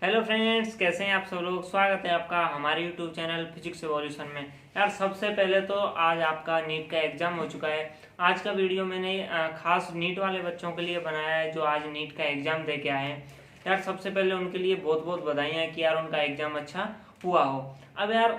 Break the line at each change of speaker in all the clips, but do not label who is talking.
Hello friends, कैसे हैं आप सब लोग। स्वागत है आपका हमारे यूट्यूब चैनल फिजिक्स एवोल्यूशन में। यार सबसे पहले तो आज आपका नीट का एग्ज़ाम हो चुका है। आज का वीडियो मैंने खास नीट वाले बच्चों के लिए बनाया है जो आज नीट का एग्ज़ाम दे के आए हैं। यार सबसे पहले उनके लिए बहुत बहुत बधाइयाँ कि यार उनका एग्ज़ाम अच्छा हुआ हो। अब यार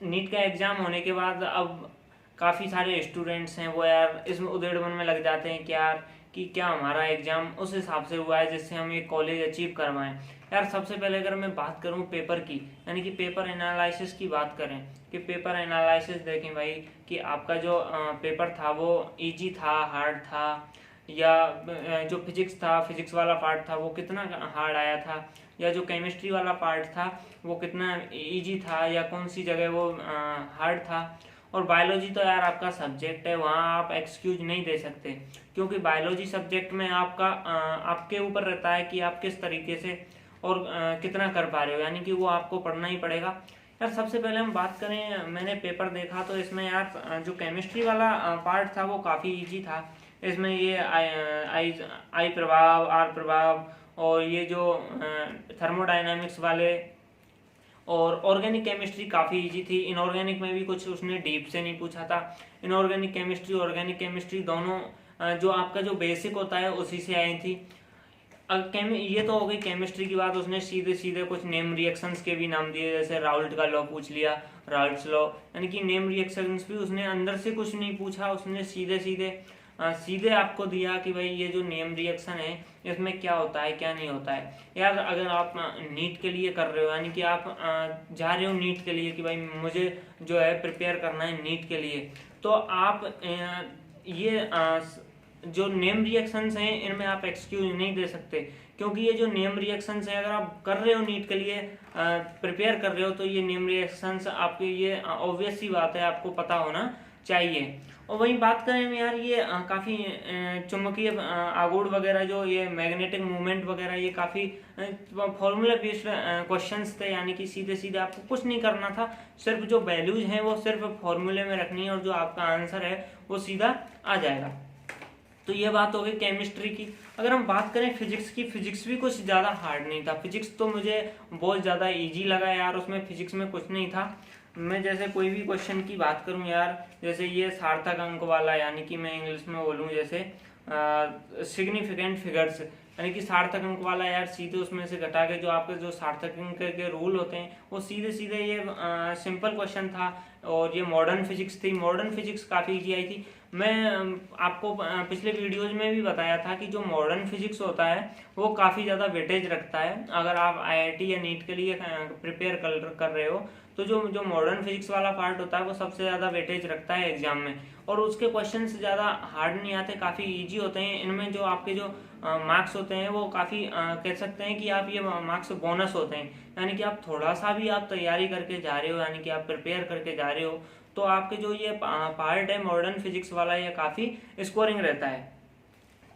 नीट का एग्ज़ाम होने के बाद अब काफ़ी सारे स्टूडेंट्स हैं वो यार इसमें उधेड़बन में लग जाते हैं कि यार कि क्या हमारा एग्ज़ाम उस हिसाब से हुआ है जिससे हम ये कॉलेज अचीव करवाएं। यार सबसे पहले अगर मैं बात करूं पेपर की, यानी कि पेपर एनालिसिस की बात करें कि पेपर एनालिसिस देखें भाई कि आपका जो पेपर था वो इजी था, हार्ड था, या जो फिजिक्स था, फिजिक्स वाला पार्ट था वो कितना हार्ड आया था, या जो केमिस्ट्री वाला पार्ट था वो कितना इजी था, या कौन सी जगह वो हार्ड था। और बायोलॉजी तो यार आपका सब्जेक्ट है, वहाँ आप एक्सक्यूज नहीं दे सकते, क्योंकि बायोलॉजी सब्जेक्ट में आपका आपके ऊपर रहता है कि आप किस तरीके से और कितना कर पा रहे हो, यानी कि वो आपको पढ़ना ही पड़ेगा। यार सबसे पहले हम बात करें, मैंने पेपर देखा तो इसमें यार जो केमिस्ट्री वाला पार्ट था वो काफ़ी इजी था। इसमें ये आई प्रभाव, आर प्रभाव, और ये जो थर्मोडाइनमिक्स वाले और ऑर्गेनिक केमिस्ट्री काफ़ी इजी थी। इनऑर्गेनिक में भी कुछ उसने डीप से नहीं पूछा था। इनऑर्गेनिक केमिस्ट्री, ऑर्गेनिक केमिस्ट्री दोनों जो आपका जो बेसिक होता है उसी से आई थी। ये तो हो गई केमिस्ट्री की बात। उसने सीधे सीधे कुछ नेम रिएक्शंस के भी नाम दिए, जैसे राउल्ट का लॉ पूछ लिया, राउल्ट्स लॉ, यानी कि नेम रिएक्शंस भी उसने अंदर से कुछ नहीं पूछा, उसने सीधे सीधे सीधे आपको दिया कि भाई ये जो नेम रिएक्शन है इसमें क्या होता है क्या नहीं होता है। यार अगर आप नीट के लिए कर रहे हो, यानी कि आप जा रहे हो नीट के लिए कि भाई मुझे जो है प्रिपेयर करना है नीट के लिए, तो आप ये जो नेम रिएक्शंस हैं इनमें आप एक्सक्यूज नहीं दे सकते, क्योंकि ये जो नेम रिएक्शंस हैं अगर आप कर रहे हो नीट के लिए प्रिपेयर कर रहे हो तो ये नेम रिएक्शंस आपके ये ऑब्वियस सी बात है आपको पता होना चाहिए। और वहीं बात करें यार ये काफ़ी चुंबकीय आघूर्ण वगैरह, जो ये मैग्नेटिक मूवमेंट वगैरह, ये काफ़ी फॉर्मूला बेस्ड क्वेश्चंस थे, यानी कि सीधे सीधे आपको कुछ नहीं करना था, सिर्फ जो वैल्यूज हैं वो सिर्फ फॉर्मूले में रखनी है और जो आपका आंसर है वो सीधा आ जाएगा। तो ये बात हो गई केमिस्ट्री की। अगर हम बात करें फिजिक्स की, फिजिक्स भी कुछ ज़्यादा हार्ड नहीं था। फिजिक्स तो मुझे बहुत ज़्यादा इजी लगा यार, उसमें फिजिक्स में कुछ नहीं था। मैं जैसे कोई भी क्वेश्चन की बात करूं यार, जैसे ये सार्थक अंक वाला, यानी कि मैं इंग्लिश में बोलूं जैसे सिग्निफिकेंट फिगर्स, यानी कि सार्थक अंक वाला, यार सीधे उसमें से घटा के जो आपके जो सार्थक अंक के रूल होते हैं वो सीधे सीधे ये सिंपल क्वेश्चन था। और ये मॉडर्न फिजिक्स थी, मॉडर्न फिजिक्स काफ़ी इजी आई थी। मैं आपको पिछले वीडियोज में भी बताया था कि जो मॉडर्न फिजिक्स होता है वो काफ़ी ज़्यादा वेटेज रखता है। अगर आप आईआईटी या नीट के लिए प्रिपेयर कर रहे हो तो जो जो मॉडर्न फिजिक्स वाला पार्ट होता है वो सबसे ज़्यादा वेटेज रखता है एग्जाम में, और उसके क्वेश्चन ज़्यादा हार्ड नहीं आते, काफ़ी इजी होते हैं। इनमें जो आपके जो मार्क्स होते हैं वो काफ़ी कह सकते हैं कि आप ये मार्क्स बोनस होते हैं, यानी कि आप थोड़ा सा भी आप तैयारी करके जा रहे हो, यानी कि आप प्रिपेयर करके जा रहे हो, तो आपके जो ये पार्ट है मॉडर्न फिजिक्स वाला ये काफ़ी स्कोरिंग रहता है।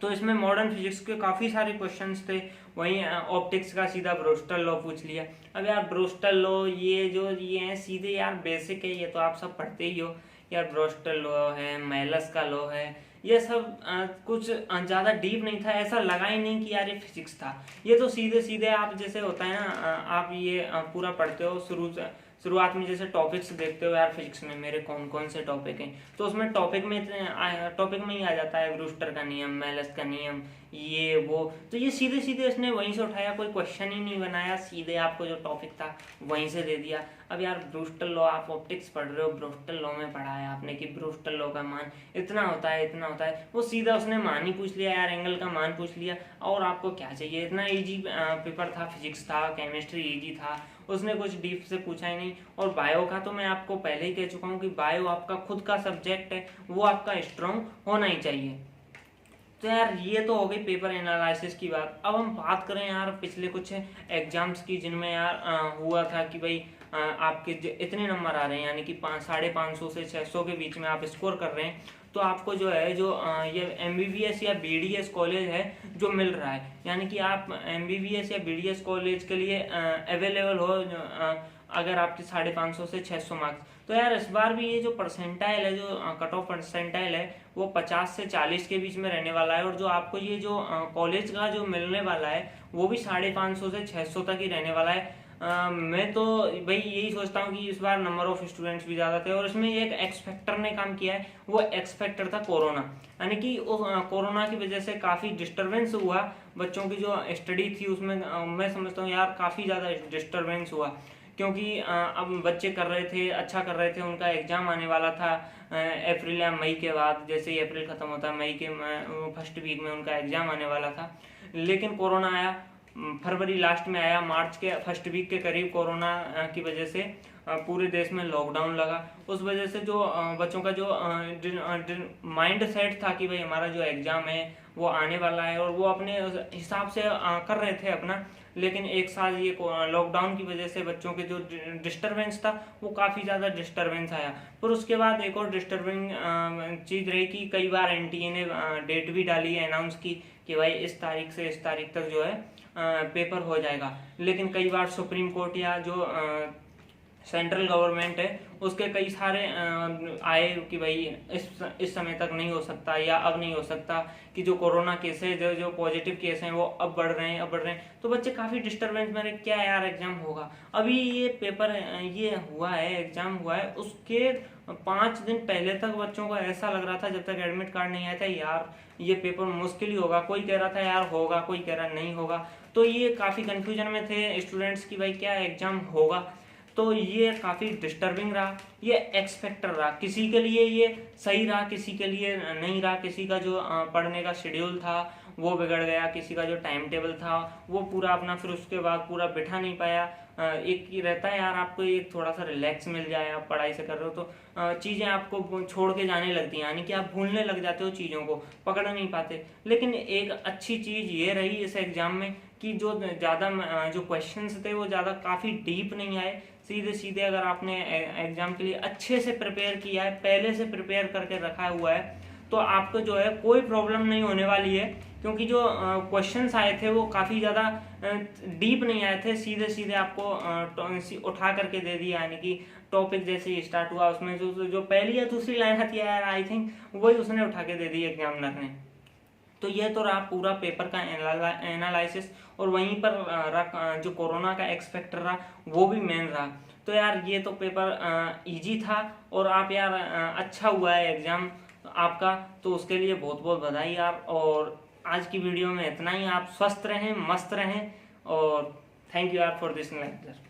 तो इसमें मॉडर्न फिजिक्स के काफ़ी सारे क्वेश्चंस थे। वहीं ऑप्टिक्स का सीधा ब्रोस्टल लॉ पूछ लिया। अब यार ब्रोस्टल लॉ ये जो ये हैं सीधे यार बेसिक है, ये तो आप सब पढ़ते ही हो यार। ब्रोस्टल लॉ है, मेलस का लॉ है, ये सब कुछ ज़्यादा डीप नहीं था, ऐसा लगा ही नहीं कि यार ये फिजिक्स था। ये तो सीधे सीधे आप जैसे होता है ना, आप ये पूरा पढ़ते हो शुरुआत में जैसे टॉपिक्स देखते हो यार फिजिक्स में मेरे कौन कौन से टॉपिक हैं, तो उसमें टॉपिक में ही आ जाता है ब्रूस्टर का नियम, मेलस का नियम, ये वो। तो ये सीधे सीधे इसने वहीं से उठाया, कोई क्वेश्चन ही नहीं बनाया, सीधे आपको जो टॉपिक था वहीं से दे दिया। अब यार ब्रूस्टर लॉ, आप ऑप्टिक्स पढ़ रहे हो, ब्रूस्टर लॉ में पढ़ा है आपने कि ब्रूस्टर लॉ का मान इतना होता है इतना होता है, वो सीधा उसने मान ही पूछ लिया यार, एंगल का मान पूछ लिया। और आपको क्या चाहिए, इतना इजी पेपर था, फिजिक्स था, केमिस्ट्री इजी था, उसने कुछ डीप से पूछा ही नहीं। और बायो का तो मैं आपको पहले ही कह चुका हूँ कि बायो आपका खुद का सब्जेक्ट है, वो आपका स्ट्रॉन्ग होना ही चाहिए। तो यार ये तो हो गई पेपर एनालिसिस की बात। अब हम बात करें यार पिछले कुछ एग्जाम्स की, जिनमें यार हुआ था कि भाई आपके इतने नंबर आ रहे हैं, यानी कि 550 से 600 के बीच में आप स्कोर कर रहे हैं, तो आपको जो है जो ये MBBS या BDS कॉलेज है जो मिल रहा है, यानी कि आप MBBS या BDS कॉलेज के लिए अवेलेबल हो अगर आपके 550 से 600 मार्क्स। तो यार इस बार भी ये जो परसेंटाइल है, जो कट ऑफ परसेंटाइल है, वो 50 से 40 के बीच में रहने वाला है। और जो आपको ये जो कॉलेज का जो मिलने वाला है वो भी 550 से 600 तक ही रहने वाला है। मैं तो भाई यही सोचता हूँ कि इस बार नंबर ऑफ स्टूडेंट्स भी ज़्यादा थे, और इसमें एक एक्स फैक्टर ने काम किया है, वो एक्स फैक्टर था कोरोना। यानी कि कोरोना की वजह से काफ़ी डिस्टरबेंस हुआ बच्चों की जो स्टडी थी उसमें। मैं समझता हूँ यार काफ़ी ज़्यादा डिस्टरबेंस हुआ, क्योंकि अब बच्चे कर रहे थे, अच्छा कर रहे थे, उनका एग्ज़ाम आने वाला था अप्रैल या मई के बाद। जैसे ही अप्रैल ख़त्म होता है, मई के फर्स्ट वीक में उनका एग्ज़ाम आने वाला था, लेकिन कोरोना आया। फरवरी लास्ट में आया, मार्च के फर्स्ट वीक के करीब कोरोना की वजह से पूरे देश में लॉकडाउन लगा। उस वजह से जो बच्चों का जो माइंड सेट था कि भाई हमारा जो एग्ज़ाम है वो आने वाला है, और वो अपने हिसाब से कर रहे थे अपना। लेकिन एक साल ये लॉकडाउन की वजह से बच्चों के जो डिस्टरबेंस था वो काफ़ी ज़्यादा डिस्टरबेंस आया। फिर उसके बाद एक और डिस्टर्बिंग चीज़ रही कि कई बार एनटीए ने डेट भी डाली, अनाउंस की कि भाई इस तारीख से इस तारीख तक जो है पेपर हो जाएगा। लेकिन कई बार सुप्रीम कोर्ट या जो सेंट्रल गवर्नमेंट है उसके कई सारे आए कि भाई इस समय तक नहीं हो सकता, या अब नहीं हो सकता, कि जो कोरोना केस है, जो पॉजिटिव केस हैं वो अब बढ़ रहे हैं। तो बच्चे काफ़ी डिस्टर्बेंस में रहे, क्या यार एग्जाम होगा। अभी ये पेपर ये हुआ है, एग्जाम हुआ है, उसके 5 दिन पहले तक बच्चों को ऐसा लग रहा था जब तक एडमिट कार्ड नहीं आया था, यार ये पेपर मुश्किल ही होगा। कोई कह रहा था यार होगा, कोई कह रहा नहीं होगा। तो ये काफ़ी कंफ्यूजन में थे स्टूडेंट्स की भाई क्या एग्जाम होगा। तो ये काफ़ी डिस्टर्बिंग रहा, ये एक्स फैक्टर रहा। किसी के लिए ये सही रहा, किसी के लिए नहीं रहा। किसी का जो पढ़ने का शेड्यूल था वो बिगड़ गया, किसी का जो टाइम टेबल था वो पूरा अपना फिर उसके बाद पूरा बिठा नहीं पाया। एक ही रहता है यार आपको एक थोड़ा सा रिलैक्स मिल जाए, आप पढ़ाई से कर रहे हो तो चीज़ें आपको छोड़ के जाने लगती हैं, यानी कि आप भूलने लग जाते हो, चीज़ों को पकड़ नहीं पाते। लेकिन एक अच्छी चीज़ ये रही इस एग्ज़ाम में कि जो ज़्यादा जो क्वेश्चंस थे वो ज़्यादा काफ़ी डीप नहीं आए। सीधे सीधे अगर आपने एग्ज़ाम के लिए अच्छे से प्रिपेयर किया है, पहले से प्रिपेयर करके रखा हुआ है, तो आपको जो है कोई प्रॉब्लम नहीं होने वाली है। क्योंकि जो क्वेश्चंस आए थे वो काफ़ी ज़्यादा डीप नहीं आए थे, सीधे सीधे आपको उठा करके दे दिया। यानी कि टॉपिक जैसे ही स्टार्ट हुआ उसमें जो पहली या दूसरी लाइन आती है यार, आई थिंक वही उसने उठा के दे दी एग्जामिनर ने। तो ये तो रहा पूरा पेपर का एनालिसिस, और वहीं पर जो कोरोना का एक्स फैक्टर रहा वो भी मेन रहा। तो यार ये तो पेपर इजी था, और आप यार अच्छा हुआ है एग्ज़ाम आपका, तो उसके लिए बहुत बहुत बधाई यार। और आज की वीडियो में इतना ही। आप स्वस्थ रहें, मस्त रहें, और थैंक यू यार फॉर दिस लेक्चर।